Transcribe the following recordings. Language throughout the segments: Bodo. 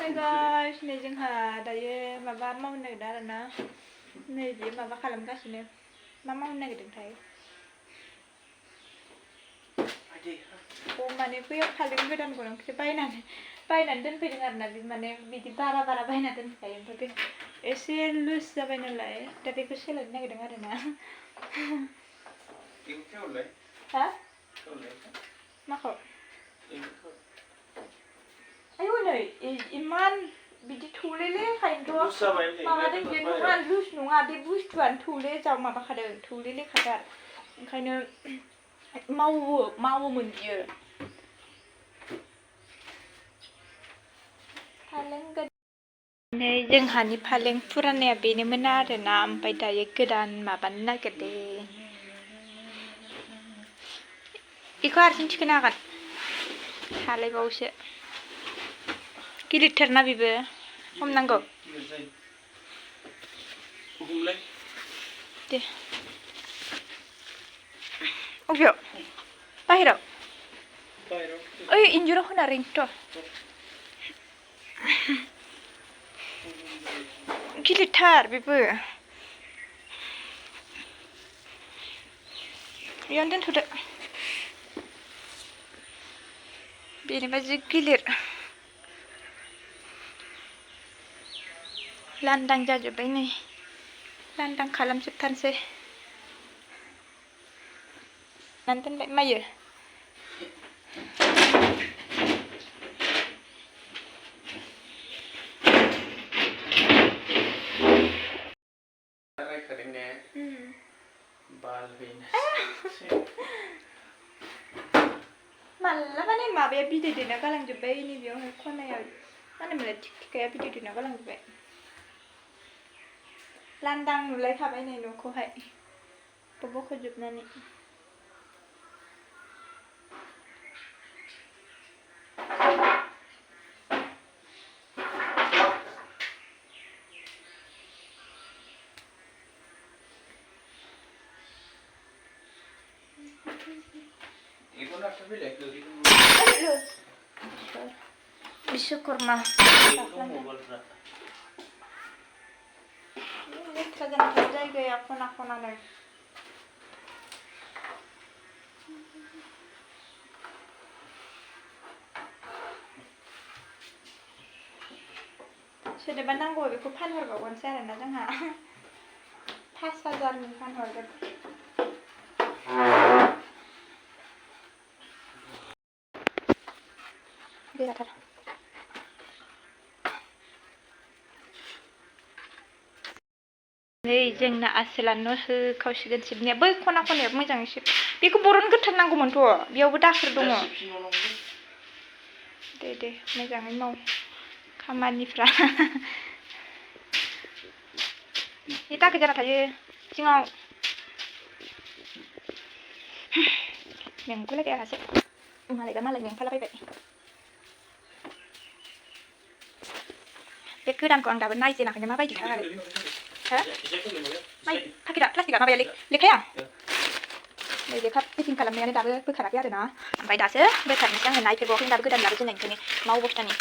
Hey guys, नै जोंहा दायो माबा मावनो नागिरदों आरोना नैबे माबा खालामगासिनो मा मावनो नागिरदोंथाय माने बैयाव फालें गोदान गंसे बायनानै दोनफैदों आरोना बे माने बिदि बारा बायना दोनफैखायो ओमफ्राय बे एसे लुज जाबाय नालाय दा बेखौ सोलायनो नागिरदों आरोना हा माखौ आयौ नै इमान बिदि थौलेले खायनोथ' माबादों बे नङा लुज नङा बे बुस्थुआनो थौले माबाखादों थौलेले खाथार ओंखायनो मावोमोन बियो फालें नै जोंहानि फालें फुरानाया बेनोमोन आरोना ओमफ्राय दायो गोदान माबानो नागिरदों बेखौ हारसिं थिखोनो हागोन हालायबावसो गिलिरथारना बेबो हमनांगौ दे अबेयाव बाहेराव ओइ इन्जुराव होना ओरैनोथ' गिलिरथार बेबो बेयावनो दोनथ'दो बेनिबा जि गिलिर लांदां जाजोब्बाय नै लांदां खालामजोबथारसै दोनबाय मायो मालाबानो माबाया बिदै दैना गालांजोब्बाय नैबेयावहाय खनायाव मा होनोमोनलाय थिखथिखाया बिदै दैना गालांजोब्बाय लांदां नुलायखाबाय नै न'खौहाय बख'जोबनानै Bisyukurma letra जानाय जायगाया खना-खनानो सोरनोबा नांगौ बेखौ फानहरबावगोनसै आरोना जोंहा 5000नि फानहरगोन बेराथार नै जोंना आसोलानो होखावसिगोन सिबनाया बै खना-खनायाव मोजाङै सिब बेखौ बरन गोथारनांगौमोनथ' बेयावबो दाखोर दङ दे मोजाङै माव खामानिफ्रा बे दाखोर जाना थायो सिङाव मेंगुलायबाय आंहासो मालायबा मालाय मेंफालाबायबाय बे गोदानखौ आं दाबो नायजेनाखैनो माबायदिथार हो माइ पाकेटआ प्लास्टिकआ माबाया लेखाया नै लेखा पेकिं खालामनायानो दाबो बोखाराखै आरोना ओमफ्राय दासो बोखारनोसै आङो नायफेरबावाखै दाबो गोदान लाबोजेननायनिफ्रायनो मावबोखिथानि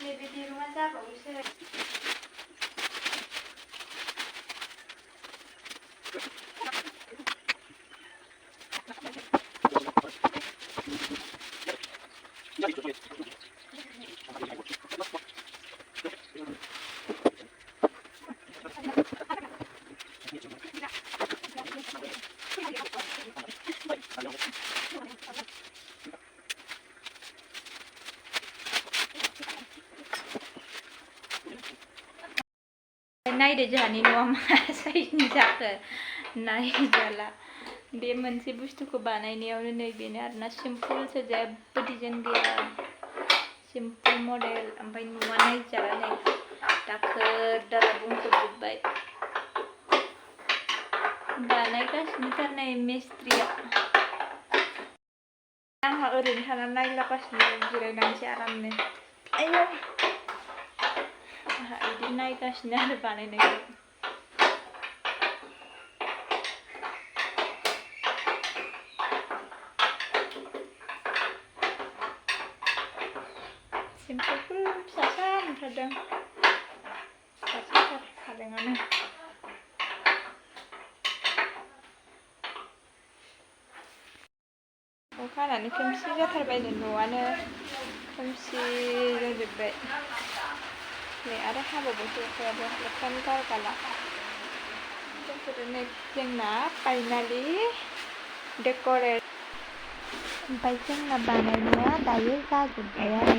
नैबे दिरुङा जाबावोसो नायदो जोंहानि न'आ मा साइजनि जाखो नायजाला बे मोनसे बुस्थुखौ बानायनायावनो नै बेनो आरोना सिम्पोलसो जेबो डिजाइन गैया सिम्पोल मडेल ओमफ्राय न'आ नायजाला नै दाखोर दाला बुंफबजोब्बाय बानायगासिनोथार नै मिस्ट्रिया आंहा ओरैनो थानानै नायलागासिनो जिरायनानैसो आरामनो आयौ आंहा बिदि नायगासिनो आरो बानायनायखौ सिम्पोल फिसासा मोनथारदों फिसासाथार फालेङानो अखा हानानै खोमसि जाथारबाय न'आनो खोमसि जाजोब्बाय नै आरो हाबावबायसो अखायाबो अखायानो गारगाला जोंफोर नै जोंना फाइनालि डेक'रेट ओमफ्राय जोंना बानायनाया दायो जाजोब्बाय आरो